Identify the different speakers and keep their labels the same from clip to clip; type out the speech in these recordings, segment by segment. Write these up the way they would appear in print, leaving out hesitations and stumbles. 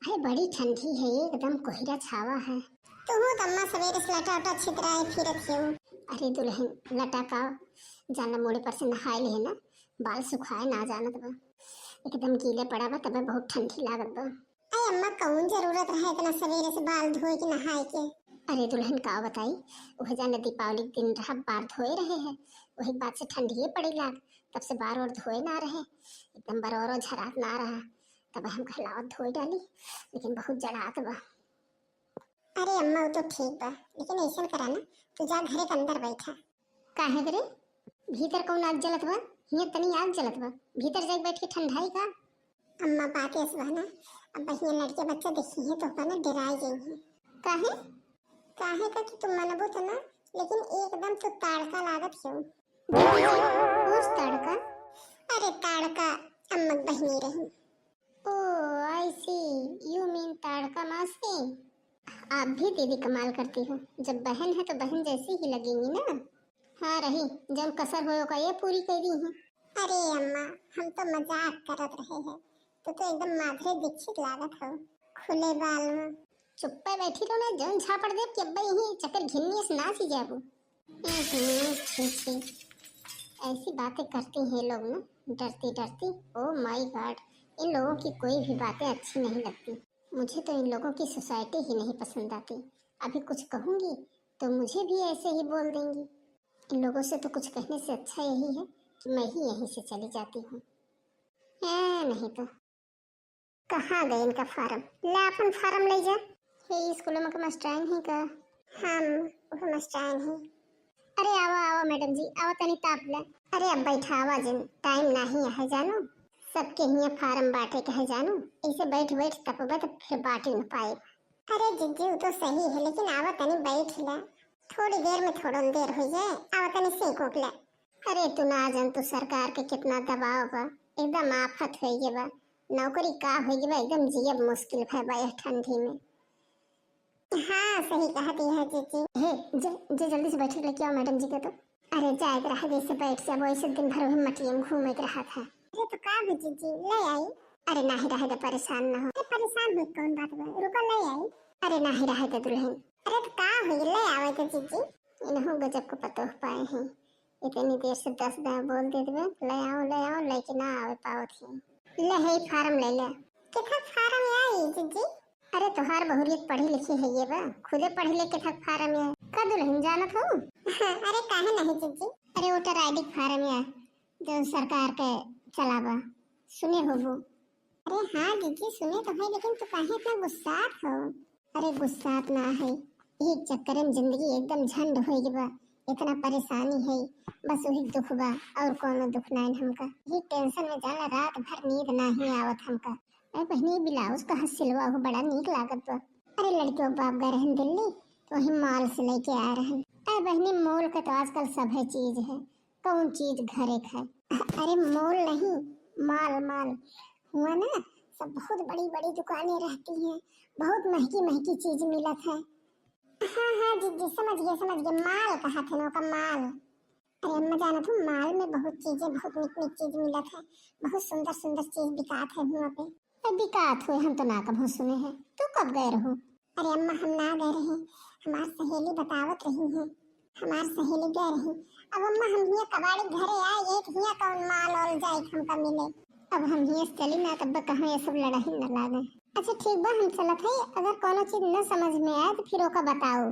Speaker 1: अरे बड़ी ठंडी है, एकदम कोहरा छावा है।
Speaker 2: तो हूँ तम्मा सवेरे से लटा उटा छितराए फिरत हूँ।
Speaker 1: अरे दुल्हन लटा का जाना मोड़े पर से नहाए ले ना, बाल सुखाए ना जानत बा, एकदम गीले पड़ा बा, तबे बहुत ठंडी लागत बा।
Speaker 2: अरे अम्मा कौन जरूरत रहे इतना सवेरे से बाल धोए के नहाए के।
Speaker 1: अरे दुल्हन का बताई, वह जाने दीपावली के दिन रहा बाल धोए रहे हैं, वही बात से ठंडी पड़ी लाग, तब से बाल और धोए ना रहे, एकदम बरोरो झरात ना रहा, तब हम खलावत धोए डाली, लेकिन बहुत जड़ात बा।
Speaker 2: अरे अम्मा वो तो ठीक बा, लेकिन ऐसा करा ना, तू जा घरे के अंदर बैठा।
Speaker 1: काहे करे? भीतर कौन आग जलत बा? हियां तनी आग जलत बा, भीतर जाके बैठ के ठंडाई का।
Speaker 2: अम्मा बात ऐसा बा ना, अब बहिया लड़के बच्चा देखी है तो ना डराई गई है।
Speaker 1: काहे?
Speaker 2: काहे का कि तुम मनबो तो ना, लेकिन एकदम तो ताड़का लागत हो।
Speaker 1: उस तड़का?
Speaker 2: अरे ताड़का अम्मा बहनी रही।
Speaker 1: ओह आई सी, यू मीन ताड़का मासी। आप भी दीदी कमाल करती हो, जब बहन है तो बहन जैसी ही लगेंगी ना। हाँ रही, जब कसर हो का ये पूरी कर दी है।
Speaker 2: अरे अम्मा हम तो मजाक करत रहे हैं, तो एकदम माधुरी दीक्षित लागत हो, खुले बाल में।
Speaker 1: चुप पे बैठी रहो ना, जौन झापड़ दे कि अब्बा यही चक्कर घिन्नी से ना सी जाबू। छी छी, ऐसी बातें करती हैं लोग ना, डरती डरती। ओ माय गॉड, इन लोगों की कोई भी बातें अच्छी नहीं लगती। मुझे तो इन लोगों की सोसाइटी ही नहीं पसंद आती। अभी कुछ कहूँगी तो मुझे भी ऐसे ही बोल देंगी। इन लोगों से तो कुछ कहने से अच्छा यही है कि मैं ही यहीं से चली जाती हूँ। नहीं तो कहाँ गए इनका फार्म? ले अपन फार्म ले जा। ये स्कूलों में मास्टराइन है का?
Speaker 2: हम वो मास्टराइन है।
Speaker 1: अरे आवा आवा मैडम जी, आवा तनी ताप ले।
Speaker 2: अरे अब बैठा आवाज, टाइम नहीं है जानो,
Speaker 1: सबके हियां फार्म बांटे के है जानो, ऐसे बैठ बैठ तपबे तो फिर बांटे न पाए।
Speaker 2: अरे जीजी वो तो सही है, लेकिन आवा तनी बैठ ले, थोड़ी देर में थोड़ा देर हो जाए, आवा तनी सेकोक ले।
Speaker 1: अरे तू ना जान तू सरकार के कितना दबाव बा, एकदम आफत हो गए बा, नौकरी का हो गए बा, एकदम जियब मुश्किल है बा यह ठंडी में।
Speaker 2: हाँ सही कहती है जीजी।
Speaker 1: हे जे जल्दी से बैठ के लेके आओ मैडम जी के तो। अरे जाए रहा जैसे बैठ जा, वो ऐसे दिन भर वही मटिया में घूमे के रहा था।
Speaker 2: अरे तो का भी जीजी ले आई।
Speaker 1: अरे नहीं रहे दे, परेशान ना हो।
Speaker 2: परेशान हो कौन बात बा, रुको ले आई।
Speaker 1: अरे नहीं रहे दे दुल्हन।
Speaker 2: अरे तो का हो ले आवे तो जीजी।
Speaker 1: इन्हों गजब को पता हो पाए हैं, इतनी देर से 10 बार बोल दे दे ले आओ लेकिन ना आवे पाओ थी। ले है फार्म ले ले।
Speaker 2: कितना फार्म आई जीजी?
Speaker 1: अरे तुहार बहुरियत पढ़ी लिखी है ये बा, खुदे पढ़ी लिख के थक फार्म है का दुल्हन जानत हो।
Speaker 2: अरे काहे नहीं जीजी?
Speaker 1: अरे वोटर आईडी फार्म है जो सरकार के चलावा, सुने हो वो?
Speaker 2: अरे हाँ जीजी सुने तो है, लेकिन तू काहे इतना गुस्सात हो?
Speaker 1: अरे गुस्सात ना है, एक चक्कर में जिंदगी एकदम झंड हो गई बा, इतना परेशानी है, बस वही दुख बा और कोनो दुख नहीं हमका। ये टेंशन में जाला रात भर नींद नहीं आवत हमका। अरे बहनी ब्लाउज कहाँ सिलवा हो, बड़ा नीक लागत बा। अरे लड़कियों बाप गए रहन दिल्ली तो वही मॉल से लेके आ रहन। अरे बहनी मॉल का तो आजकल सब है चीज है, कौन चीज घरे खाए।
Speaker 2: अरे मॉल नहीं माल माल हुआ ना, सब बहुत बड़ी बड़ी दुकानें रहती हैं, बहुत महंगी महंगी चीज मिलत है। हाँ हाँ जीजी समझ गए, माल कहा थे ना का माल। अरे अम्मा जाना तुम माल में बहुत चीजें, बहुत निक निक चीज मिलत है, बहुत सुंदर सुंदर चीज बिकात है वहाँ पे।
Speaker 1: बिकात हुए हम तो ना कभी सुने हैं, तू कब गए रहो?
Speaker 2: अरे अम्मा हम ना गए रहे, हमार सहेली बतावत रही है, हमार सहेली गए रही। अब अम्मा हम हिया कबाड़ी घरे आए ये हिया कौन माल और जाए हमका मिले।
Speaker 1: अब हम हिया चली ना तब कहाँ ये सब लड़ाई न लागे।
Speaker 2: अच्छा ठीक बा हम चलत है, अगर कोनो चीज न समझ में आए तो फिर ओका बताओ,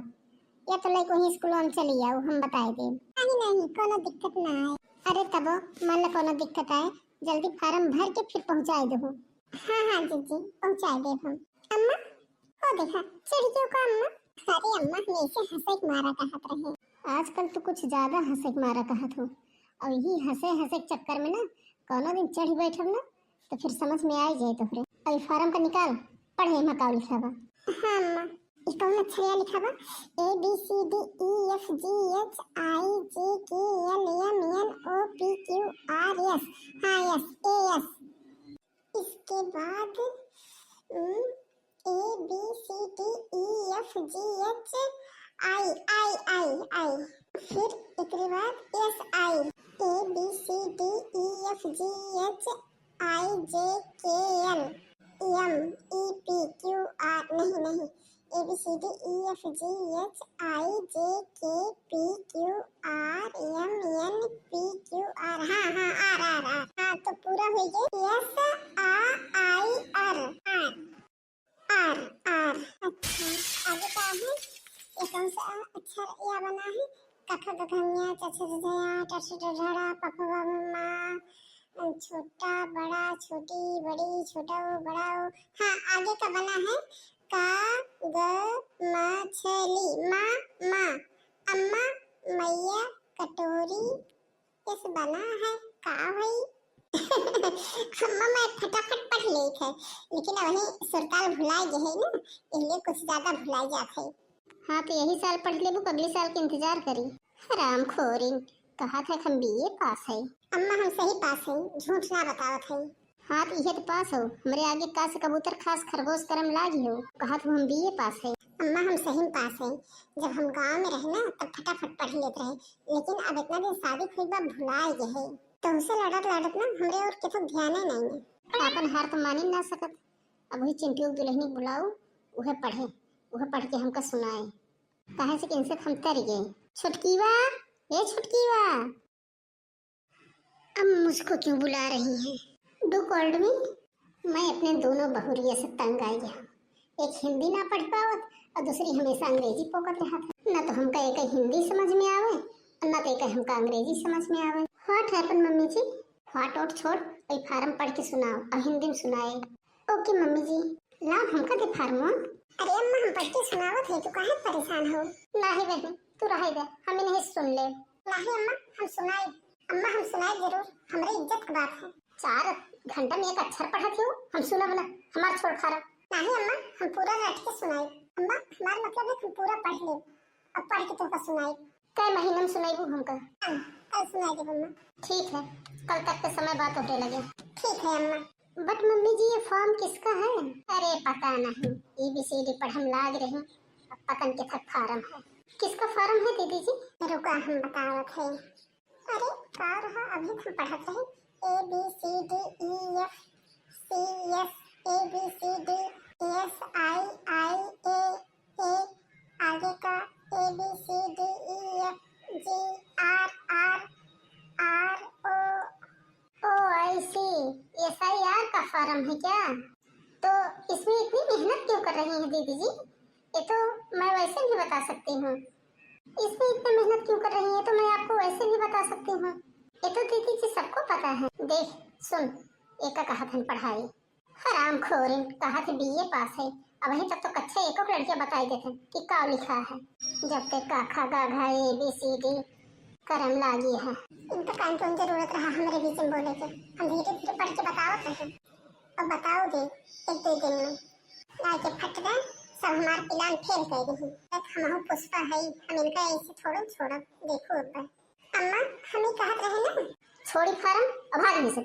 Speaker 2: या तो लाइक वहीं स्कूल में चली आओ हम बताए दे। नहीं कोनो दिक्कत ना आए।
Speaker 1: अरे तब मान लो कोनो दिक्कत आए जल्दी फार्म भर के फिर पहुँचाए दो।
Speaker 2: हाँ हाँ जीजी पहुँचाए दे हम। अम्मा ओ देखा चिड़ियों का अम्मा। अरे अम्मा हमेशा हंसे मारा कहत रहे,
Speaker 1: आजकल तो कुछ ज्यादा हंसे मारा कहत हो, और यही हंसे हंसे चक्कर में ना कोनो दिन चढ़ी बैठब ना तो फिर समझ में आ जाए तोहरे। अभी फार्म का निकाल, पढ़े में का लिखा बा।
Speaker 2: हाँ अम्मा ये कौन अक्षर लिखा बा? A B C D E F G H I J K L M N O P Q R S। हाँ यस A S। इसके बाद A B C D E F G H I फिर इसके बाद S I A B C D E F G H I J K L M E P Q नहीं, ABCDEFGHIJKPQRMNPQR। हाँ हाँ, are are are. हाँ तो पूरा हो गया, SRIR, आर आर आर। अच्छा आगे क्या है, ये कौन सा अक्षर या बना है? कख गघन्या चछ झया टछ डढ़ा पफ बम छोटा बड़ा छोटी बड़ी छोटा बड़ा। हाँ आगे का बना है, का ग मछली मा मा अम्मा मैया कटोरी। इस बना है का भाई। अम्मा मैं फटाफट पढ़ ली है, लेकिन वही सुरताल भुलाए गए है ना, इसलिए कुछ ज्यादा भुलाई जाते है।
Speaker 1: हाँ तो यही साल पढ़ लेबू, अगले साल के इंतजार करी। हराम खोरी, कहा था हम बीए पास है।
Speaker 2: अम्मा हम सही पास है, झूठ ना बतावत है।
Speaker 1: हाँ तो यह तो पास हो, हमरे आगे का से कबूतर खास खरगोश करम लागी हो। कहा तो हम बीए पास है।
Speaker 2: अम्मा हम सही पास है, जब हम गांव में रहे ना तब फटाफट पढ़ लेते रहे, लेकिन अब इतना दिन शादी खुद बा भुलाए गए है, तो उसे लड़त लड़त ना हमरे और कितो ध्यान ही नहीं है।
Speaker 1: अपन हार तो मान ही ना सकत। अब वही चिंटू दुल्हनी बुलाओ, वह पढ़े, वह पढ़ के हमका सुनाए। कहे से कि इनसे हम तर गए। छुटकीवा, ये छुटकीवा, अब मुझको क्यों बुला रही हैं? Do called me. मैं अपने दोनों बहुरिया से तंग आई गया। एक हिंदी ना पढ़ पावत और दूसरी हमेशा अंग्रेजी पोकत रहा था। ना तो हमका एक हिंदी समझ में आवे और ना तो एक हमका अंग्रेजी समझ में आवे। What happen mummy ji? What out छोड़, कोई फार्म पढ़ के सुनाओ और हिंदी में सुनाए। ओके मम्मी जी, लाओ हमका दे फार्म।
Speaker 2: अरे अम्मा हम पढ़ के सुनावत है, तू काहे परेशान हो?
Speaker 1: नहीं बहन तू रह दे, हम नहीं सुन ले।
Speaker 2: नहीं अम्मा हम सुनाए, अम्मा हम सुनाए जरूर, हमारी इज्जत की बात है।
Speaker 1: 4 घंटा में एक अक्षर पढ़ा क्यों? हम सुनब ना, हमार छोड़ खारा।
Speaker 2: नहीं अम्मा हम पूरा रट के सुनाए। अम्मा हमारा मतलब है हम पूरा पढ़ ले और पढ़ के तुमको सुनाए।
Speaker 1: कई महीने में सुनाइबू हमका?
Speaker 2: कल सुनाए दे अम्मा।
Speaker 1: ठीक है, कल तक के समय बात होने लगे।
Speaker 2: ठीक है अम्मा।
Speaker 1: बट मम्मी जी ये फॉर्म किसका है? अरे पता नहीं, ABCD पढ़म लाग रही, अब पतन के तक फार्म है। किसका फार्म है दीदी जी?
Speaker 2: रुका हम बतावत है। अरे का रहा, अभी हम पढ़त रहे ABCDEFCF ABCDESIIAA, आगे का ABCDEFGRRRO।
Speaker 1: आई सी, SIR का फार्म है क्या? तो इसमें इतनी मेहनत क्यों कर रही हैं दीदी जी? ये तो मैं वैसे भी बता सकती हूँ। इसमें इतनी मेहनत क्यों कर रही है तो मैं आपको वैसे भी बता सकती हूँ। ये तो दीदी जी सबको पता है। देख सुन, एक कहा था पढ़ाई। हराम खोरिन, कहा थे बीए पास है, अब वही तब तो कच्चे एक लड़कियां बताई देते कि का लिखा है। जब तक का खा गा घा ABCD करम लागी है।
Speaker 2: इनका कान तो जरूरत रहा हमारे बीच में बोले के, हम धीरे धीरे पढ़ के बतावत रहे। अब बताओ दे एक दो दिन में ना के फट गए सब, हमार प्लान फेल कर दी। हम हो पुष्पा है, हम इनका ऐसे छोड़ो देखो ऊपर। अम्मा हमें कहत रहे ना,
Speaker 1: छोड़ी फार्म, अब भाग नहीं से।